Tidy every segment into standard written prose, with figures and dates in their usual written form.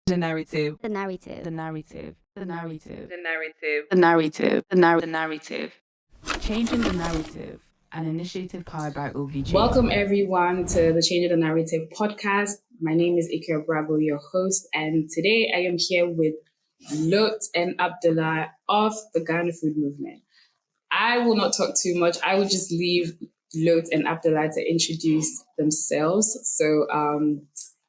The narrative. The narrative. The narrative. The narrative. The narrative. The narrative. The narrative. Changing the narrative. An initiative powered by OVG. Welcome everyone to the Change the Narrative podcast. My name is Ikea Bravo, your host, and today I am here with Lotte and Abdallah of the Ghana Food Movement. I will not talk too much. I will just leave Lotte and Abdallah to introduce themselves. So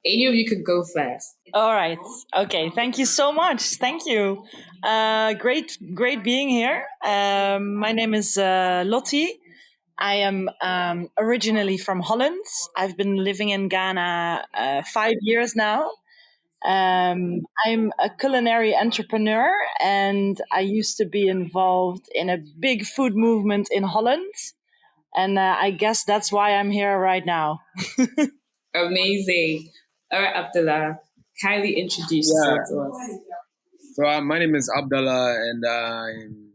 any of you could go first. All right. Okay. Thank you so much. Thank you. Great being here. My name is Lotte. I am originally from Holland. I've been living in Ghana 5 years now. I'm a culinary entrepreneur, and I used to be involved in a big food movement in Holland. And I guess that's why I'm here right now. Amazing. All right, Abdallah, kindly introduce yourself to us. So my name is Abdallah, and I'm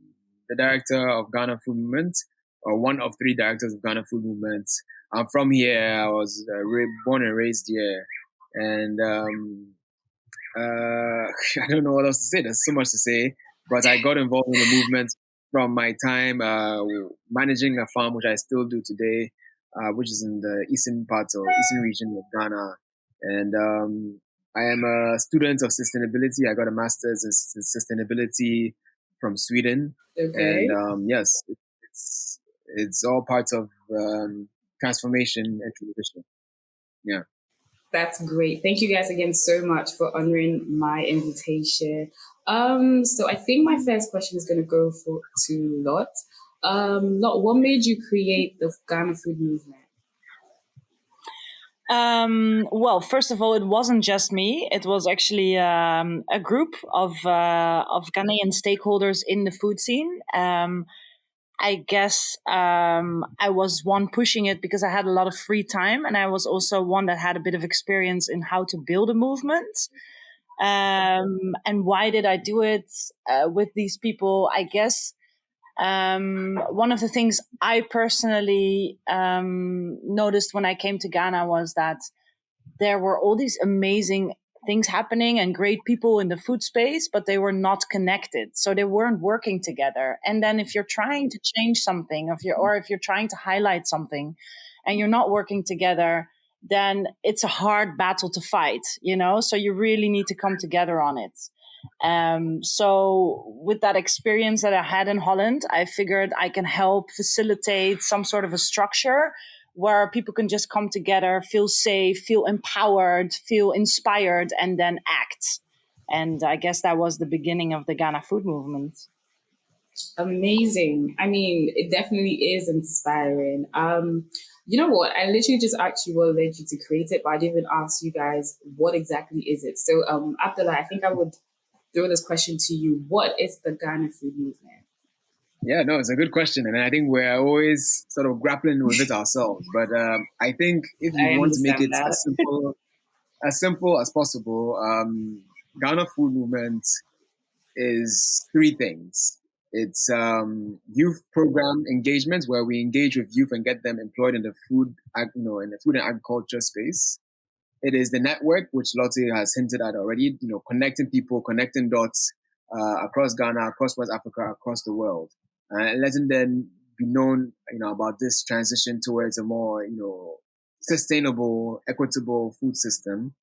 the director of Ghana Food Movement, or one of three directors of Ghana Food Movement. I'm from here. I was born and raised here, and I don't know what else to say. There's so much to say, but I got involved in the movement from my time managing a farm, which I still do today, which is in the eastern part or eastern region of Ghana. And I am a student of sustainability. I got a master's in sustainability from Sweden. Okay. And yes, it's all parts of transformation and transition. Yeah. That's great. Thank you guys again so much for honoring my invitation. So I think my first question is going to go to Lotte. Lotte, what made you create the Ghana Food Movement? Well, first of all, it wasn't just me. It was actually a group of Ghanaian stakeholders in the food scene. I guess I was one pushing it because I had a lot of free time, and I was also one that had a bit of experience in how to build a movement. And why did I do it with these people? I guess one of the things I personally noticed when I came to Ghana was that there were all these amazing things happening and great people in the food space, but they were not connected. So they weren't working together. And then if you're trying to change something, if you're trying to highlight something and you're not working together, then it's a hard battle to fight, so you really need to come together on it. So with that experience that I had in Holland, I figured I can help facilitate some sort of a structure where people can just come together, feel safe, feel empowered, feel inspired, and then act. And I guess that was the beginning of the Ghana Food Movement. Amazing. I mean, it definitely is inspiring. You know what? I literally just asked you what led you to create it, but I didn't even ask you guys what exactly is it. So, Abdallah, I think I would throw this question to you. What is the Ghana Food Movement? Yeah, no, it's a good question, and I think we're always sort of grappling with it ourselves. But I think if you want to make it as simple as possible, Ghana Food Movement is three things. It's youth program engagement, where we engage with youth and get them employed in the food, in the food and agriculture space. It is the network, which Lotte has hinted at already. Connecting people, connecting dots across Ghana, across West Africa, across the world, and letting them be known, about this transition towards a more, sustainable, equitable food system.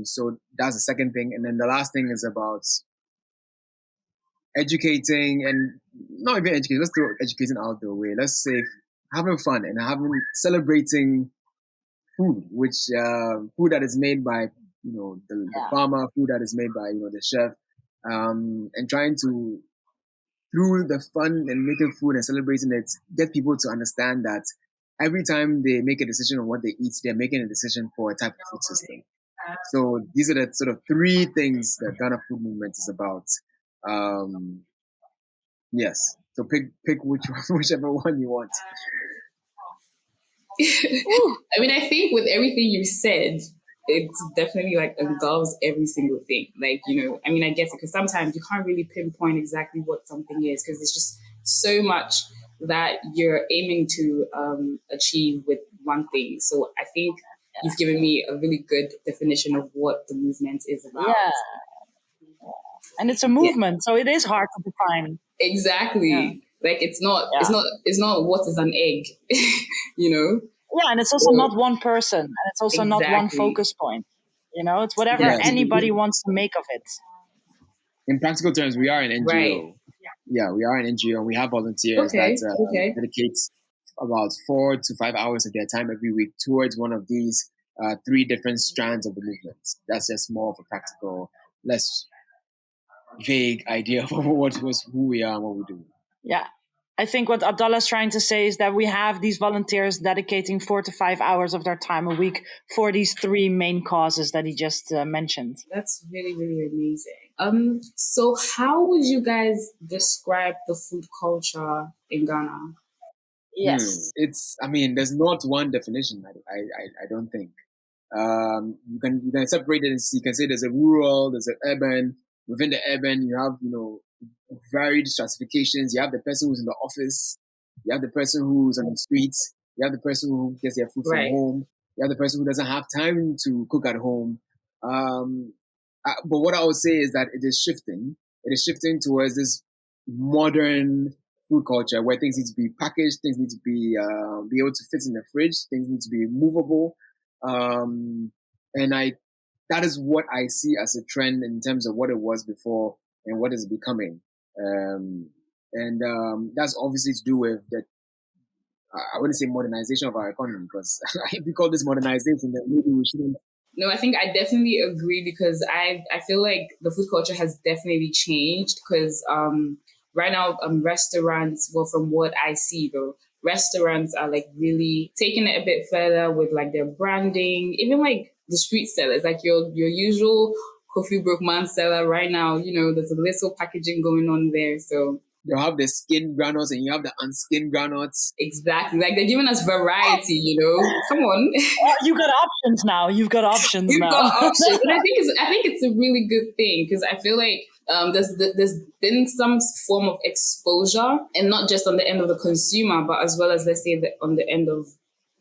So that's the second thing, and then the last thing is about educating, and not even educating. Let's throw educating out the way. Let's say having fun and celebrating food, which food that is made by the farmer, food that is made by the chef, and trying to, through the fun and making food and celebrating it, get people to understand that every time they make a decision on what they eat, they're making a decision for a type of food system. So these are the sort of three things that Ghana Food Movement is about. Yes. So pick whichever one you want. I mean, I think with everything you said, it's definitely like engulfs every single thing. Like, I mean, I guess because sometimes you can't really pinpoint exactly what something is because there's just so much that you're aiming to achieve with one thing. So I think you've given me a really good definition of what the movement is about. Yeah. And it's a movement, so it is hard to define. Exactly. Yeah. Like it's not what is an egg, you know? Yeah, and it's also not one person, and it's also not one focus point. You know, it's whatever anybody wants to make of it. In practical terms, we are an NGO. Right. Yeah, we are an NGO, and we have volunteers that dedicate about 4 to 5 hours of their time every week towards one of these 3 different strands of the movement. That's just more of a practical, less vague idea of who we are and what we do. Yeah. I think what Abdallah is trying to say is that we have these volunteers dedicating 4 to 5 hours of their time a week for these 3 main causes that he just mentioned. That's really, really amazing. So how would you guys describe the food culture in Ghana? Yes. There's not one definition. I don't think. You can separate it and see. You can say there's a rural, there's an urban. Within the urban, you have varied stratifications. You have the person who's in the office. You have the person who's on the streets. You have the person who gets their food from home. You have the person who doesn't have time to cook at home. But what I would say is that it is shifting. It is shifting towards this modern food culture where things need to be packaged, things need to be able to fit in the fridge, things need to be movable. That is what I see as a trend in terms of what it was before and what is becoming. That's obviously to do with the, I wouldn't say modernization of our economy, because if we call this modernization, then maybe we shouldn't. No, I think I definitely agree, because I feel like the food culture has definitely changed, because right now restaurants, well, from what I see though, restaurants are like really taking it a bit further with like their branding, even like the street sellers, like your usual Kofi Brookman seller right now, there's a little packaging going on there. So you have the skinned granules and you have the unskinned granules. Exactly. Like they're giving us variety, Come on. You got options now. You've got options You've now. got options. And I think it's a really good thing, because I feel like there's been some form of exposure, and not just on the end of the consumer, but as well as, let's say, on the end of,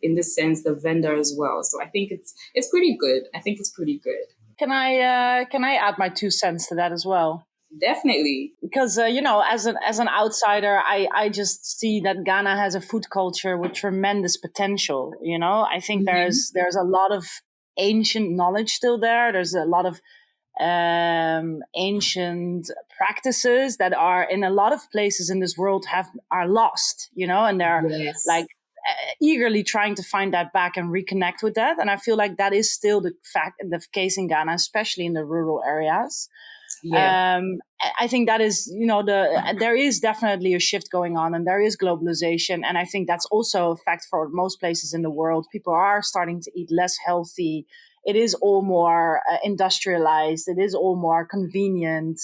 in this sense, the vendor as well. So I think it's pretty good. I think it's pretty good. Can I add my 2 cents to that as well? Definitely. Because, as an outsider, I just see that Ghana has a food culture with tremendous potential. I think there's a lot of ancient knowledge still there. There's a lot of ancient practices that are in a lot of places in this world are lost, and they're eagerly trying to find that back and reconnect with that. And I feel like that is still the case in Ghana, especially in the rural areas. Yeah. I think that is, there is definitely a shift going on, and there is globalization. And I think that's also a fact for most places in the world. People are starting to eat less healthy. It is all more industrialized. It is all more convenient.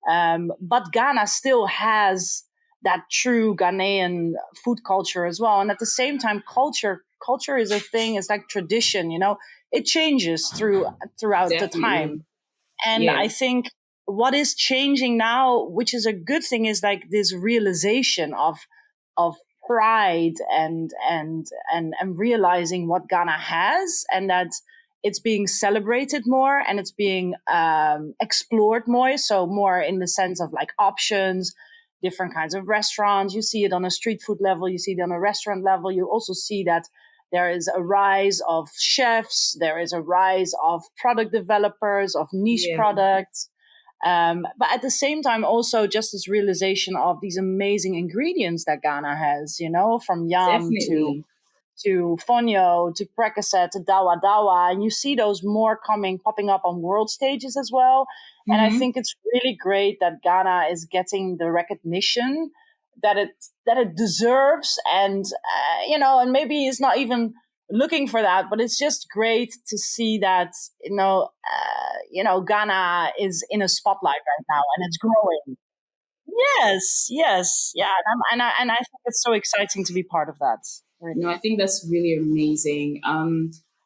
But Ghana still has that true Ghanaian food culture as well. And at the same time, culture is a thing. It's like tradition, it changes throughout the time. And I think what is changing now, which is a good thing, is like this realization of pride and realizing what Ghana has, and that it's being celebrated more and it's being explored more. So more in the sense of like options, different kinds of restaurants. You see it on a street food level. You see it on a restaurant level. You also see that there is a rise of chefs. There is a rise of product developers, of niche products. But at the same time, also just this realization of these amazing ingredients that Ghana has, from yam to fonio, to prekese, to dawa dawa. And you see those more popping up on world stages as well. And I think it's really great that Ghana is getting the recognition that it deserves. And, and maybe it's not even looking for that, but it's just great to see that, Ghana is in a spotlight right now, and it's growing. Yes, yeah, and I think it's so exciting to be part of that. No, I think that's really amazing.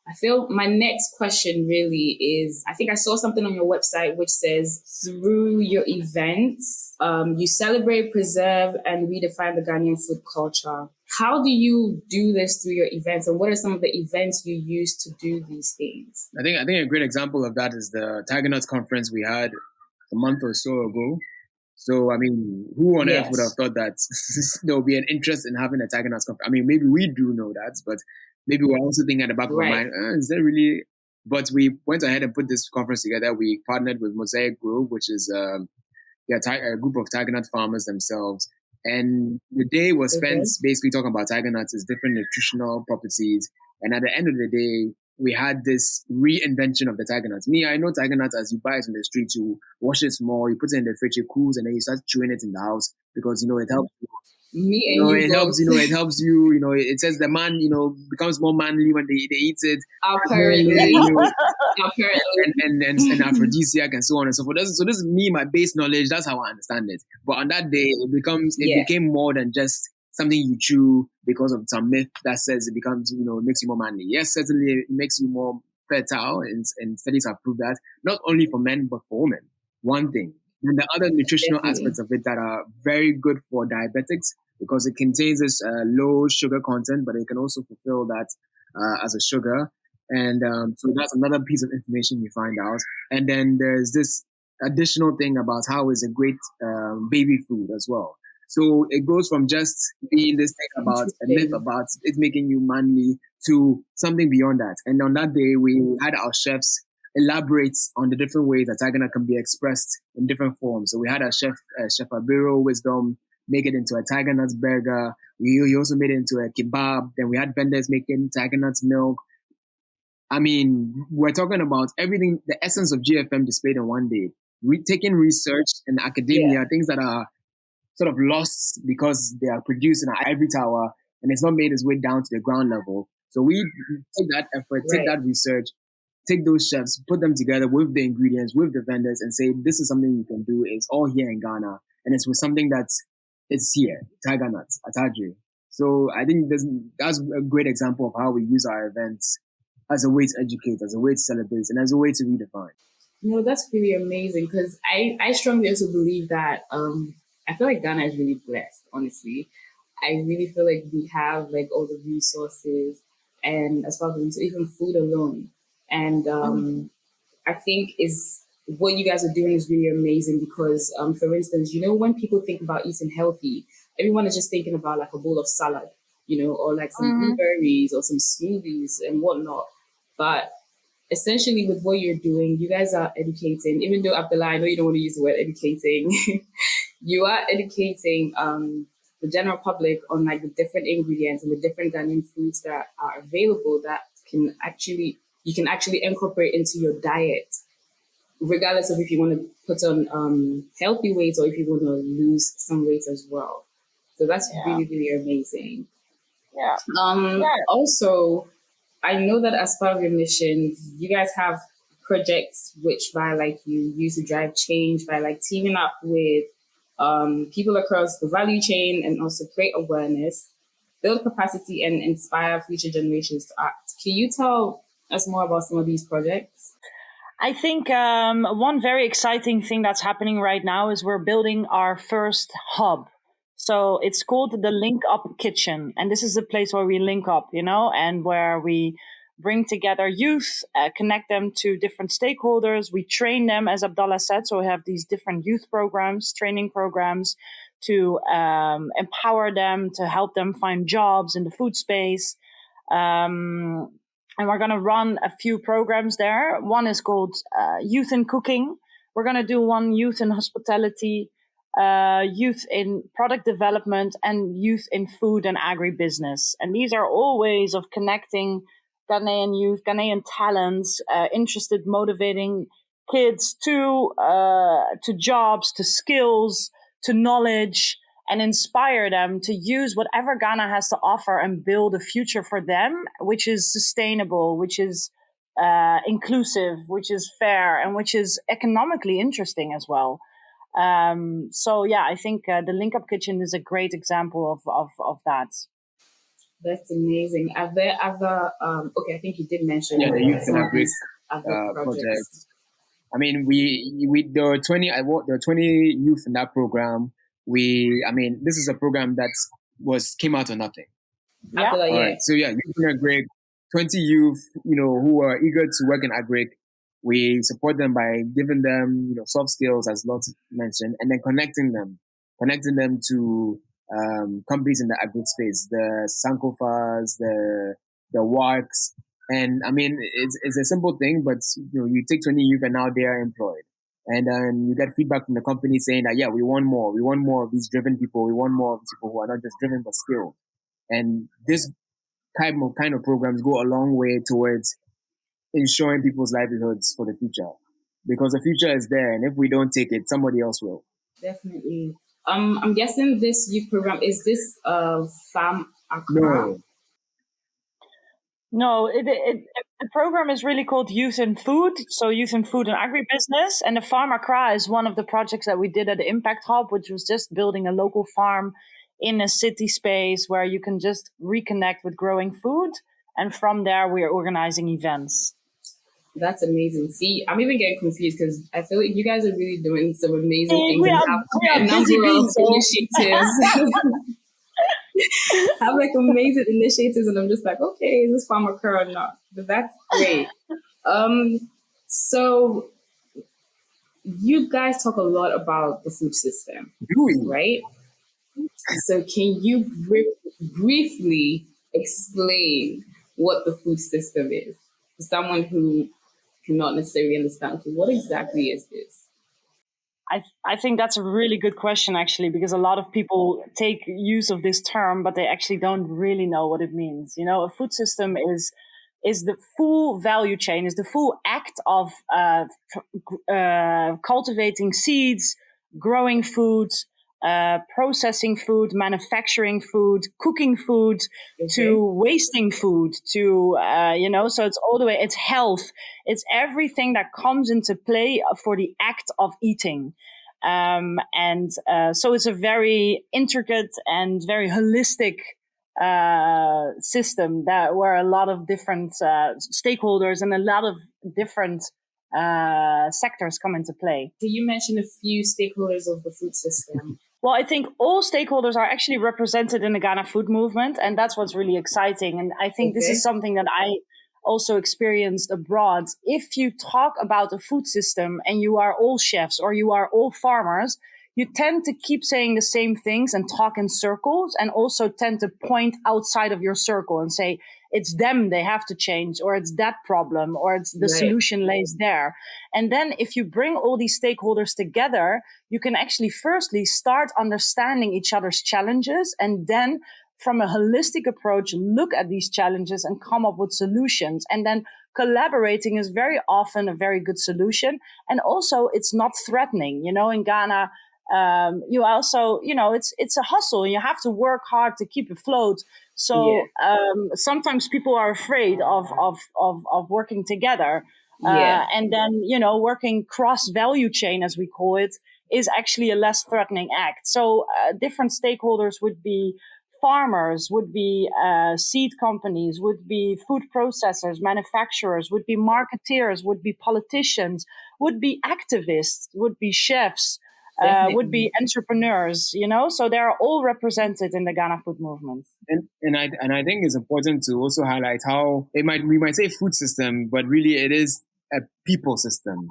I feel my next question really is, I think I saw something on your website which says through your events, you celebrate, preserve, and redefine the Ghanaian food culture. How do you do this through your events, and what are some of the events you use to do these things? I think a great example of that is the Tiger Nuts conference we had a month or so ago. So, I mean, who on earth would have Yes, thought that there will be an interest in having a Tiger Nuts conference? I mean, maybe we do know that, but maybe we're also thinking at the back of our right. mind, is there really? But we went ahead and put this conference together. We partnered with Mosaic Grove, which is a group of Tiger Nut farmers themselves. And the day was spent Okay. basically talking about Tiger Nuts, its different nutritional properties. And at the end of the day, we had this reinvention of the Tiger Nuts. Me, I know Tiger Nuts as you buy it in the street, you wash it small, you put it in the fridge, it cools, and then you start chewing it in the house because, it helps. Me and you It both. helps, it helps you, it says the man, becomes more manly when they eat it. Apparently, You know, apparently, and aphrodisiac and so on and so forth. So this is me, my base knowledge. That's how I understand it. But on that day, it yeah. became more than just something you chew because of some myth that says it becomes, makes you more manly. Yes, certainly it makes you more fertile, and studies have proved that not only for men but for women. One thing. And the other nutritional Definitely. aspects of it that are very good for diabetics because it contains this low sugar content, but it can also fulfill that as a sugar. And so that's another piece of information you find out. And then there's this additional thing about how it's a great baby food as well. So it goes from just being this thing about a myth Interesting. about it making you manly to something beyond that. And on that day, we had our chefs elaborate on the different ways that Tiger Nut can be expressed in different forms. So we had our Chef Abiro Wisdom make it into a Tiger Nuts burger. We also made it into a kebab. Then we had vendors making Tiger Nuts milk. I mean, we're talking about everything, the essence of GFM displayed in one day. Taking research and Yeah. academia, things that are sort of lost because they are produced in our ivory tower and it's not made its way down to the ground level. So we take that effort, take Right. that research, take those chefs, put them together with the ingredients, with the vendors, and say, this is something you can do. It's all here in Ghana. And it's with something it's here, Tiger Nuts, Atadre. So I think that's a great example of how we use our events as a way to educate, as a way to celebrate, and as a way to redefine. No, that's really amazing because I strongly also believe that I feel like Ghana is really blessed, honestly. I really feel like we have like all the resources and as far as even food alone. And I think is what you guys are doing is really amazing because for instance, when people think about eating healthy, everyone is just thinking about like a bowl of salad, or like some blueberries or some smoothies and whatnot. But essentially with what you're doing, you guys are educating, even though Abdallah, I know you don't want to use the word educating, you are educating the general public on like the different ingredients and the different Ghanaian foods that are available that you can actually incorporate into your diet, regardless of if you want to put on healthy weight or if you want to lose some weight as well. So that's Yeah. really, really amazing. Yeah. Also, I know that as part of your mission, you guys have projects which by like you use to drive change by like teaming up with people across the value chain and also create awareness, build capacity, and inspire future generations to act. Can you tell us more about some of these projects? I think one very exciting thing that's happening right now is we're building our first hub. So it's called the Link Up Kitchen. And this is a place where we link up, and where we bring together youth, connect them to different stakeholders. We train them, as Abdallah said. So we have these different youth programs, training programs to empower them, to help them find jobs in the food space. And we're going to run a few programs there. One is called Youth in Cooking. We're going to do one Youth in Hospitality, Youth in Product Development, and Youth in Food and Agribusiness. And these are all ways of connecting Ghanaian youth, Ghanaian talents, interested, motivating kids to jobs, to skills, to knowledge, and inspire them to use whatever Ghana has to offer and build a future for them, which is sustainable, which is inclusive, which is fair, and which is economically interesting as well. So yeah, I think the Link Up Kitchen is a great example of that. That's amazing. Are there other, okay, I think you did mention Yeah, the youth some in of agric these other project. projects. I mean, we there were 20. There were 20 youth in that program. I mean, this is a program that came out of nothing. Yeah. Abdallah, All yeah. right. So yeah, youth in agric, 20 youth, who are eager to work in agric. We support them by giving them, soft skills, as Lotte mentioned, and then connecting them to companies in the agric space, the Sankofas, the Works. And I mean, it's a simple thing, but you take 20 youth and now they are employed. And then you get feedback from the company saying that, yeah, we want more. We want more of these driven people. We want more of people who are not just driven but skilled. And this kind of programs go a long way towards ensuring people's livelihoods for the future, because the future is there, and if we don't take it, somebody else will. Definitely. I'm guessing this youth program, is this Farm Accra? No, the program is really called Youth in Food. So Youth in Food and Agribusiness. And the Farm Accra is one of the projects that we did at the Impact Hub, which was just building a local farm in a city space where you can just reconnect with growing food. And from there, we are organizing events. That's amazing. See, I'm even getting confused because I feel like you guys are really doing some amazing things We and are have a busy number bees, of so. initiatives. Have like amazing initiatives, and I'm just like, okay, is this Farm Accra or not? But that's great. So you guys talk a lot about the food system, right? So can you briefly explain what the food system is for someone who cannot necessarily understand? Okay, what exactly is this? I think that's a really good question, actually, because a lot of people take use of this term, but they actually don't really know what it means. A food system is the full value chain, is the full act of cultivating seeds, growing food, processing food, manufacturing food, cooking food, to wasting food, to, so it's all the way, it's health, it's everything that comes into play for the act of eating. So it's a very intricate and very holistic system where a lot of different stakeholders and a lot of different sectors come into play. Can you mention a few stakeholders of the food system? Well, I think all stakeholders are actually represented in the Ghana food movement, and that's what's really exciting. And I think this is something that I also experienced abroad. If you talk about a food system and you are all chefs or you are all farmers, you tend to keep saying the same things and talk in circles, and also tend to point outside of your circle and say, it's them, they have to change, or it's that problem, or it's the solution lays there. And then if you bring all these stakeholders together, you can actually firstly start understanding each other's challenges, and then from a holistic approach, look at these challenges and come up with solutions. And then collaborating is very often a very good solution. And also it's not threatening. In Ghana, you also, it's a hustle, and you have to work hard to keep afloat. So sometimes people are afraid of working together. And then, working cross value chain, as we call it, is actually a less threatening act. So different stakeholders would be farmers, would be seed companies, would be food processors, manufacturers, would be marketeers, would be politicians, would be activists, would be chefs, would be entrepreneurs, so they're all represented in the Ghana food movement. And I think it's important to also highlight how we might say food system, but really it is a people system.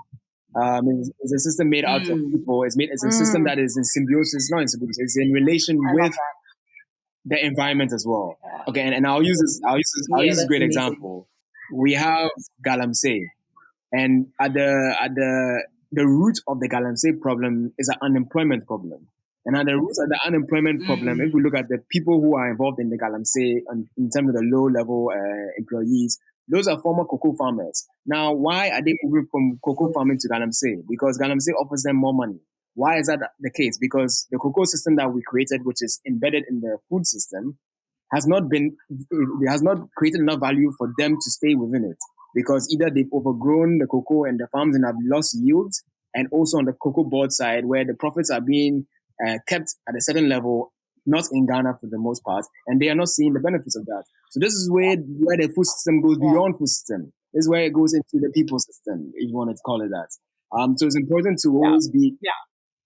It's a system made out of people. It's a system that is in symbiosis, not in symbiosis. It's in relation with the environment as well. Okay, and I'll use this great example. We have galamsey, and at the root of the galamsey problem is an unemployment problem. And at the root of the unemployment problem, if we look at the people who are involved in the galamsey, in terms of the low-level employees, those are former cocoa farmers. Now, why are they moving from cocoa farming to galamsey? Because galamsey offers them more money. Why is that the case? Because the cocoa system that we created, which is embedded in the food system, has not created enough value for them to stay within it. Because either they've overgrown the cocoa and the farms and have lost yields, and also on the cocoa board side, where the profits are being kept at a certain level, not in Ghana for the most part, and they are not seeing the benefits of that. So this is where the food system goes beyond food system. This is where it goes into the people system, if you want to call it that. So it's important to always be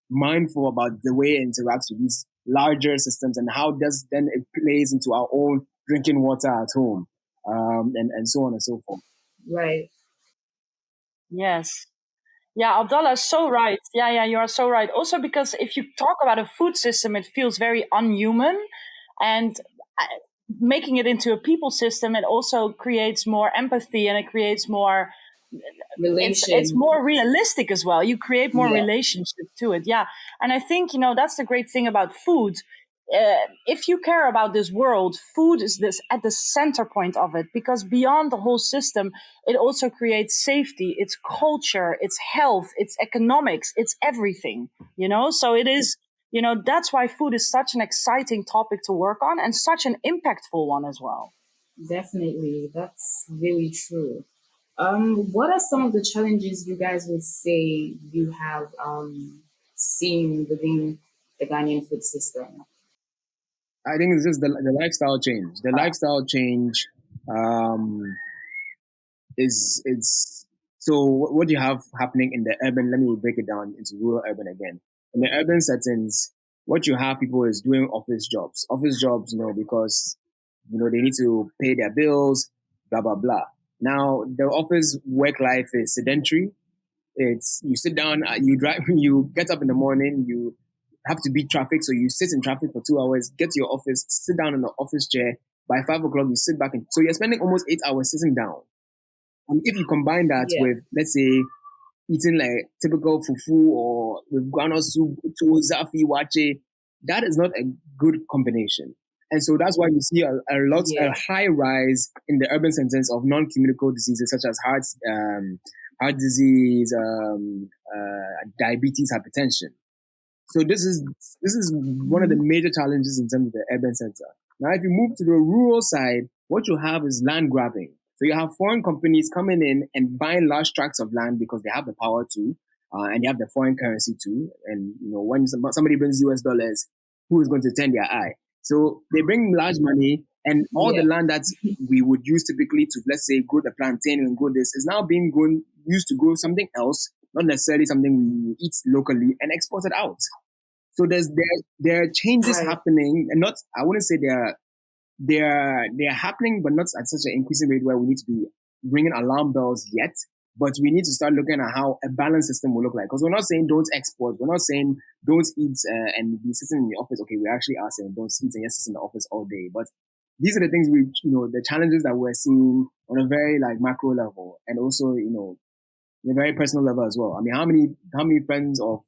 mindful about the way it interacts with these larger systems and how does then it plays into our own drinking water at home, and so on and so forth. Right. Yes. Yeah, Abdallah is so right. Yeah, you are so right. Also, because if you talk about a food system, it feels very unhuman. And making it into a people system, it also creates more empathy and it creates more it's more realistic as well. You create more relationship to it. Yeah. And I think, that's the great thing about food. If you care about this world, food is this at the center point of it, because beyond the whole system, it also creates safety, it's culture, it's health, it's economics, it's everything, so it is, that's why food is such an exciting topic to work on and such an impactful one as well. Definitely. That's really true. What are some of the challenges you guys would say you have seen within the Ghanaian food system? I think it's just the lifestyle change. The lifestyle change is so what you have happening in the urban. Let me break it down into rural urban again. In the urban settings, what you have people is doing office jobs, because they need to pay their bills, blah blah blah. Now the office work life is sedentary. It's you sit down, you drive, you get up in the morning, you have to beat traffic, so you sit in traffic for 2 hours, get to your office, sit down in the office chair. By 5 o'clock, you sit back, so you're spending almost 8 hours sitting down. And if you combine that with, let's say, eating like typical fufu or with groundnut soup, zafi, wache, that is not a good combination. And so that's why you see a high rise in the urban centers of non-communicable diseases such as heart disease, diabetes, hypertension. So this is one of the major challenges in terms of the urban center. Now, if you move to the rural side, what you have is land grabbing. So you have foreign companies coming in and buying large tracts of land because they have the power to, and they have the foreign currency too. And when somebody brings US dollars, who is going to turn their eye? So they bring large money, and all the land that we would use typically to, let's say, grow the plantain and grow this is now being used to grow something else, not necessarily something we eat locally, and export it out. So there are changes happening, and not, I wouldn't say they're happening, but not at such an increasing rate where we need to be ringing alarm bells yet. But we need to start looking at how a balanced system will look like. Because we're not saying don't export. We're not saying don't eat and be sitting in the office. Okay, we actually are saying don't eat and just sit in the office all day. But these are the things the challenges that we're seeing on a very macro level, and also a very personal level as well. I mean, how many friends of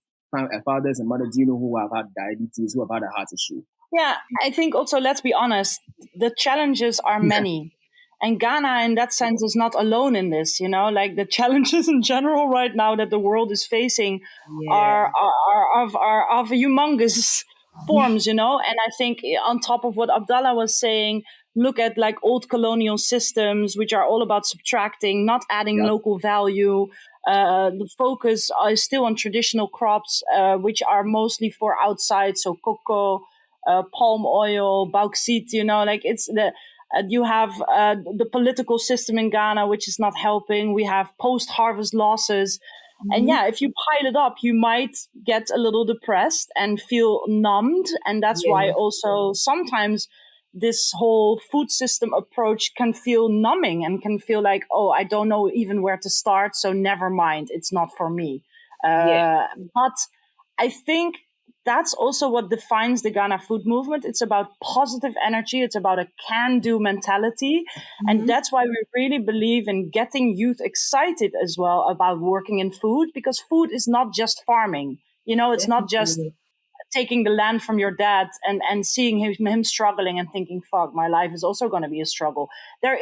fathers and mothers do you know who have had diabetes, who have had a heart issue? Yeah, I think also, let's be honest, the challenges are many. And Ghana, in that sense, is not alone in this, the challenges in general right now that the world is facing are of humongous forms, And I think on top of what Abdallah was saying, look at old colonial systems, which are all about subtracting, not adding local value. The focus is still on traditional crops, which are mostly for outside. So cocoa, palm oil, bauxite, it's you have the political system in Ghana, which is not helping. We have post-harvest losses. And if you pile it up, you might get a little depressed and feel numbed. And that's why also sometimes this whole food system approach can feel numbing and can feel like, oh, I don't know even where to start. So never mind. It's not for me. But I think that's also what defines the Ghana food movement. It's about positive energy. It's about a can-do mentality. And that's why we really believe in getting youth excited as well about working in food, because food is not just farming. It's not just taking the land from your dad and seeing him struggling and thinking, fuck, my life is also going to be a struggle. There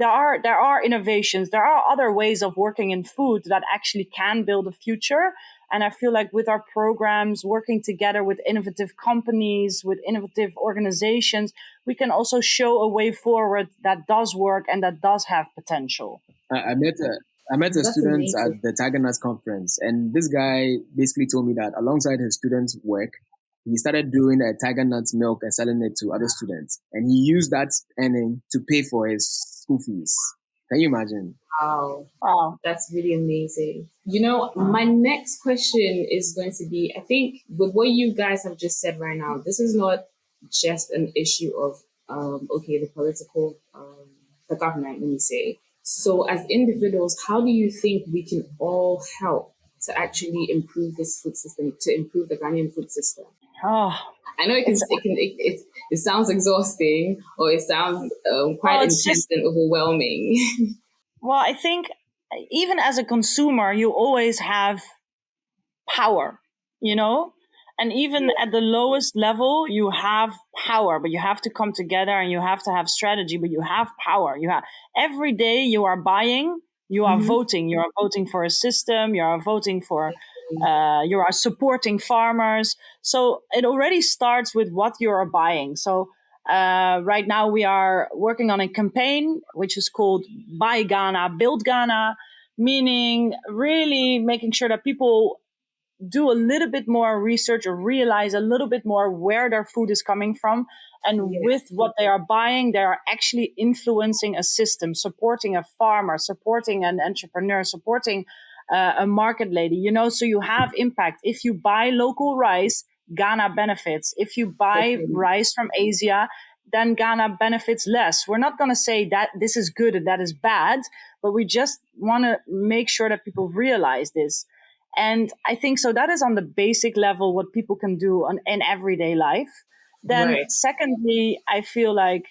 are innovations. There are other ways of working in food that actually can build a future. And I feel like with our programs, working together with innovative companies, with innovative organizations, we can also show a way forward that does work and that does have potential. I met a student at the Tiger Nuts conference, and this guy basically told me that alongside his students' work, he started doing a tiger nuts milk and selling it to other students. And he used that earning to pay for his school fees. Can you imagine? Wow. That's really amazing. My next question is going to be, I think with what you guys have just said right now, this is not just an issue of, the political, the government, let me say. So as individuals, how do you think we can all help to actually improve this food system, to improve the Ghanaian food system? I know it sounds exhausting, or it sounds quite intense and overwhelming. Well, I think even as a consumer, you always have power, and even at the lowest level, you have power, but you have to come together and you have to have strategy, but you have power. Every day you are buying, you are voting. You are voting for a system. You are voting for, you are supporting farmers. So it already starts with what you are buying. So right now we are working on a campaign which is called Buy Ghana, Build Ghana, meaning really making sure that people do a little bit more research or realize a little bit more where their food is coming from. And with what they are buying, they are actually influencing a system, supporting a farmer, supporting an entrepreneur, supporting a market lady, so you have impact. If you buy local rice, Ghana benefits. If you buy rice from Asia, then Ghana benefits less. We're not going to say that this is good and that is bad, but we just want to make sure that people realize this. And I think so that is on the basic level what people can do in everyday life. Then secondly, I feel like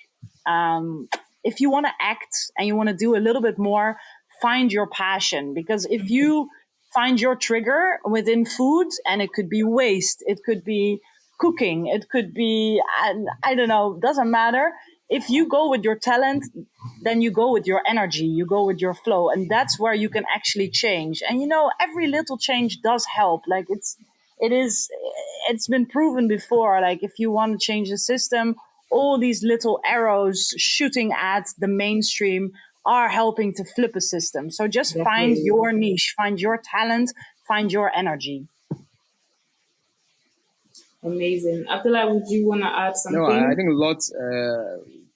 if you want to act and you want to do a little bit more, find your passion. Because if you find your trigger within food, and it could be waste, it could be cooking, it could be, I don't know, doesn't matter. If you go with your talent, then you go with your energy, you go with your flow, and that's where you can actually change. And every little change does help. Like it's been proven before. Like if you want to change the system, all these little arrows shooting at the mainstream are helping to flip a system. So just find your niche, find your talent, find your energy. Amazing. Abdallah, would you want to add something? No, I think Lotte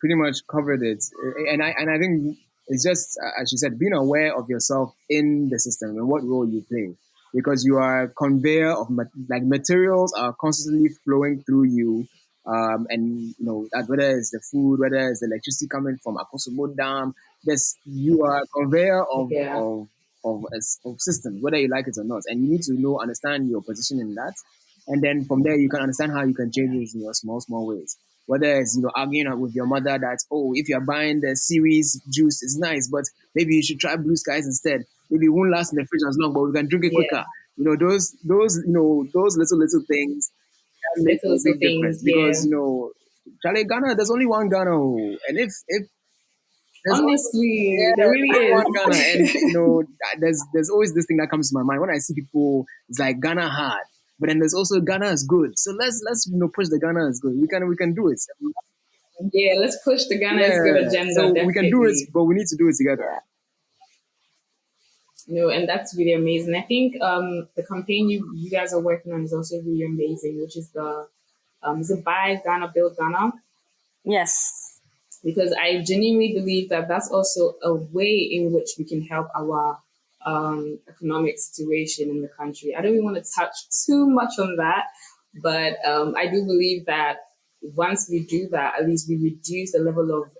pretty much covered it. And I think it's just, as you said, being aware of yourself in the system and what role you play. Because you are a conveyor of materials are constantly flowing through you. And whether it's the food, whether it's the electricity coming from Akosomo Dam, you are a conveyor of systems, whether you like it or not. And you need to understand your position in that. And then from there, you can understand how you can change it in your small ways. Whether it's, arguing with your mother that, if you're buying the series juice, it's nice, but maybe you should try Blue Skies instead. Maybe it won't last in the fridge as long, but we can drink it quicker. Those little things can make a big difference. Because, Charlie, Ghana, there's only one Ghana. And if honestly, there really is. Ghana, and there's always this thing that comes to my mind when I see people. It's like Ghana hard, but then there's also Ghana is good. So let's push the Ghana is good. We can do it. Yeah, let's push the Ghana is good agenda. So definitely. We can do it, but we need to do it together. And that's really amazing. I think the campaign you guys are working on is also really amazing, which is the Buy Ghana, Build Ghana. Yes. Because I genuinely believe that that's also a way in which we can help our economic situation in the country. I don't even want to touch too much on that, but I do believe that once we do that, at least we reduce the level of,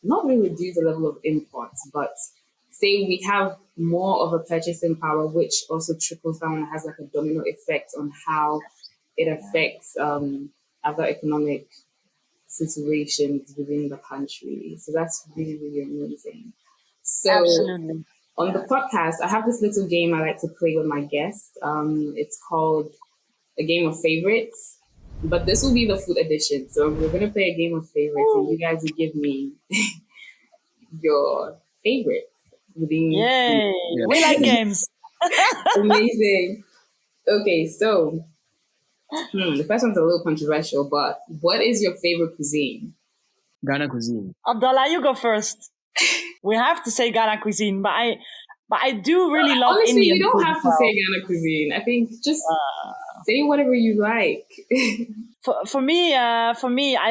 not really reduce the level of imports, but say we have more of a purchasing power, which also trickles down and has like a domino effect on how it affects other economic situations within the country. So that's really, really amazing. So absolutely. On the podcast, I have this little game I like to play with my guests. It's called a game of favorites, but this will be the food edition. So we're going to play a game of favorites, and you guys will give me your favorites. Yay! We like games. Amazing. Okay, so the first one's a little controversial, but what is your favorite cuisine? Ghana cuisine. Abdallah, you go first. We have to say Ghana cuisine, but I do really love honestly, Indian you don't food have to say Ghana cuisine. I think just Say whatever you like. For me, I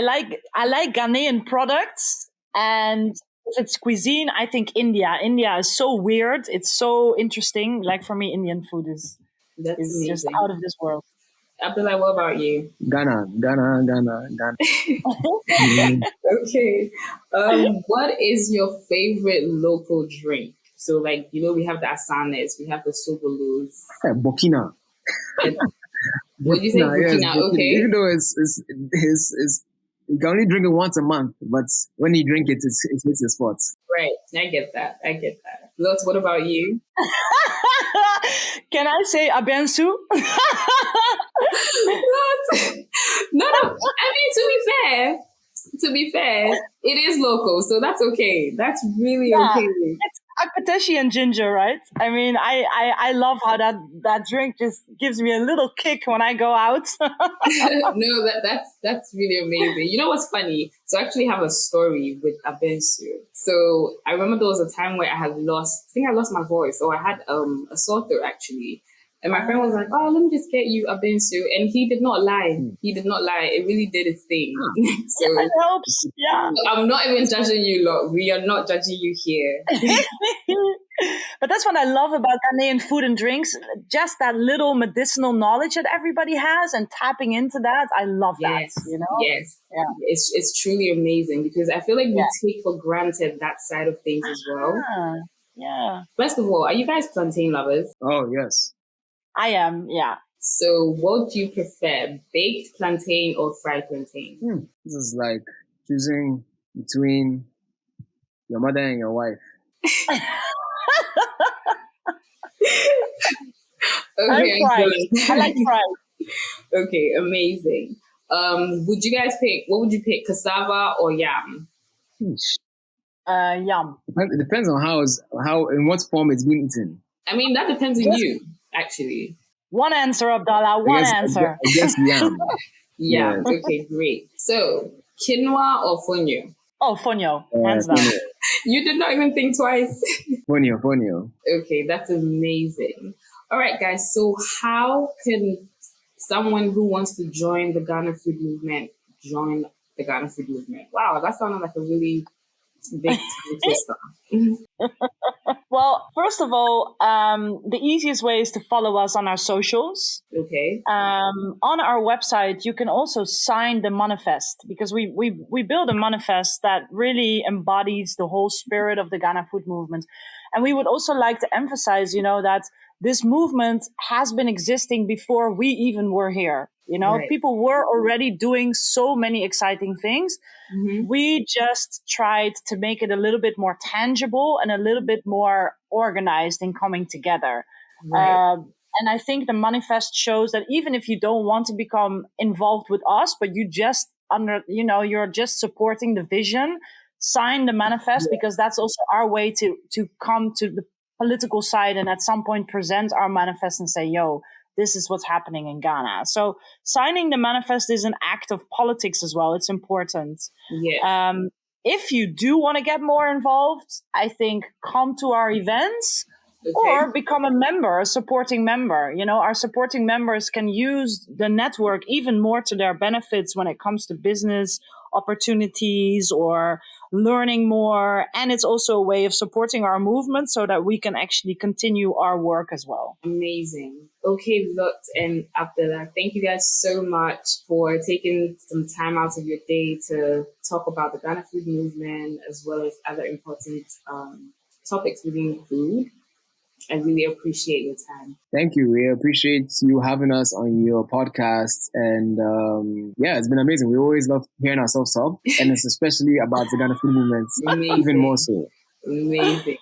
like Ghanaian products, and if it's cuisine, I think India. India is so weird. It's so interesting. Like for me, Indian food is just amazing. out of this world. Abdullah, what about you? Ghana. Okay. What is your favorite local drink? So, like, we have the asanes, we have the sobolos. Burkina. What did you say? Burkina, yes, okay. Even though you can only drink it once a month, but when you drink it, it hits the spot. Right. I get that. Lotte, what about you? Can I say abensu? No. I mean, to be fair, it is local, so that's okay. That's really okay. It's akpateshi and ginger, right? I mean, I love how that drink just gives me a little kick when I go out. No, that's really amazing. You know what's funny? So I actually have a story with abensu. So I remember there was a time where I lost my voice, or I had a sore throat actually. And my friend was like, "Oh, let me just get you abensu," and he did not lie. It really did its thing. So it helps. Yeah. I'm not even judging you, lot. We are not judging you here. But that's what I love about Ghanaian food and drinks. Just that little medicinal knowledge that everybody has, and tapping into that. I love that. Yes. Yeah. It's truly amazing, because I feel like we take for granted that side of things as well. Yeah. First of all, are you guys plantain lovers? Oh, yes. I am, yeah. So what do you prefer, baked plantain or fried plantain? This is like choosing between your mother and your wife. Okay, I like fried. Okay, amazing. What would you pick, cassava or yam? Yam. It depends on how in what form it's been eaten. I mean, that depends on you, actually. One answer, Abdallah. One answer. I guess yam. Yeah. Okay, great. So, quinoa or fonio? Oh, fonio. Hands down. You did not even think twice. Fonio. Okay, that's amazing. All right, guys. So how can someone who wants to join the Ghana food movement join the Ghana food movement? Wow, that sounded like a really big tongue twister. Well, first of all, the easiest way is to follow us on our socials. Okay. On our website, you can also sign the manifest, because we build a manifest that really embodies the whole spirit of the Ghana food movement. And we would also like to emphasize, that this movement has been existing before we even were here. Right. People were already doing so many exciting things. Mm-hmm. We just tried to make it a little bit more tangible and a little bit more organized in coming together. Right. And I think the manifest shows that even if you don't want to become involved with us, but you just you're just supporting the vision, sign the manifest, because that's also our way to come to the political side and at some point present our manifest and say, yo, this is what's happening in Ghana. So signing the manifest is an act of politics as well. It's important. Yeah. If you do want to get more involved, I think come to our events. Okay. Or become a member, a supporting member. Our supporting members can use the network even more to their benefits when it comes to business opportunities or learning more. And it's also a way of supporting our movement so that we can actually continue our work as well. Amazing. Okay, Lotte and Abdallah, thank you guys so much for taking some time out of your day to talk about the Ghana food movement as well as other important topics within food. I really appreciate your time. Thank you. We appreciate you having us on your podcast. And it's been amazing. We always love hearing ourselves talk. And it's especially about the Ghana food movement, even more so. Amazing.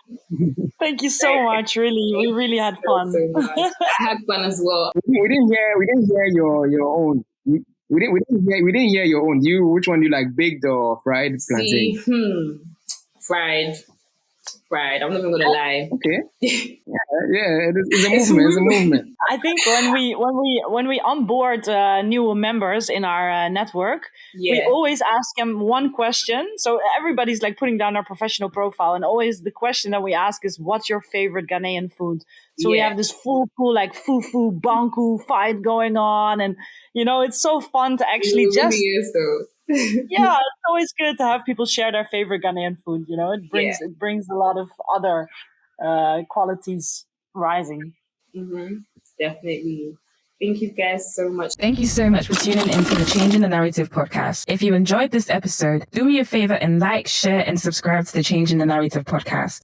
Thank you so much. Really, we really had fun. So much. I had fun as well. We didn't hear your own. We didn't hear your own. Which one do you like, baked or fried plantain? Fried. I'm not even gonna lie. Okay. Yeah, it's a movement. It's a movement. I think when we onboard new members in our network, we always ask them one question. So everybody's like putting down their professional profile, and always the question that we ask is, "What's your favorite Ghanaian food?" So we have this full like fufu banku fight going on, and it's so fun to actually it really is, though. Yeah, it's always good to have people share their favorite Ghanaian food. It brings a lot of other qualities rising. Definitely. Thank you guys so much. Thank you so much for tuning into the Changing the Narrative podcast. If you enjoyed this episode, do me a favor and like, share, and subscribe to the Changing the Narrative podcast.